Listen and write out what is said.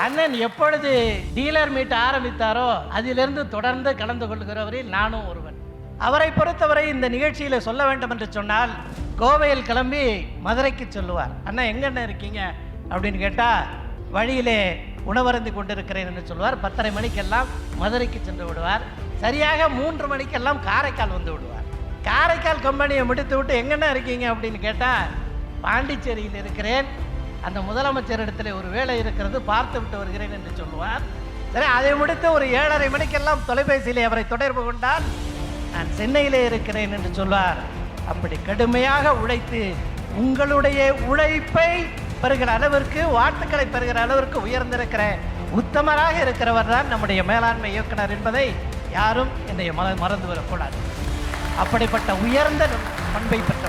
அண்ணன் எப்பொழுது dealer meet ஆரம்பித்தாரோ அதிலிருந்து தொடர்ந்து கலந்து கொள்கிறவரில் நானும் ஒருவன். அவரை பொறுத்தவரை இந்த நிகழ்ச்சியில சொல்ல வேண்டும் என்று சொன்னால், கோவையில் கிளம்பி மதுரைக்கு சொல்லுவார். அண்ணா எங்கண்ணா இருக்கீங்க அப்படின்னு கேட்டா, வழியிலே உணவருந்தி கொண்டிருக்கிறேன் என்று சொல்வார். 10:30 மணிக்கெல்லாம் மதுரைக்கு சென்று விடுவார். சரியாக 3 மணிக்கெல்லாம் காரைக்கால் வந்து விடுவார். காரைக்கால் கம்பெனியை முடித்து விட்டு எங்கண்ணா இருக்கீங்க அப்படின்னு கேட்டால், பாண்டிச்சேரியில் இருக்கிறேன், அந்த முதலமைச்சர் இடத்துல ஒரு வேலை இருக்கிறது, பார்த்து விட்டு வருகிறேன் என்று சொல்லுவார். சரி, அதை முடித்து ஒரு 7:30 மணிக்கெல்லாம் தொலைபேசியிலே அவரை தொடர்பு கொண்டால், நான் சென்னையிலே இருக்கிறேன் என்று சொல்வார். அப்படி கடுமையாக உழைத்து உங்களுடைய உழைப்பை பெறுகிற அளவிற்கு, வாழ்த்துக்களை பெறுகிற அளவிற்கு உயர்ந்திருக்கிற உத்தமராக இருக்கிறவர் தான் நம்முடைய மேலாண்மை இயக்குனர் என்பதை யாரும் என்னை மறந்து வரக்கூடாது. அப்படிப்பட்ட உயர்ந்த பண்பை பெற்ற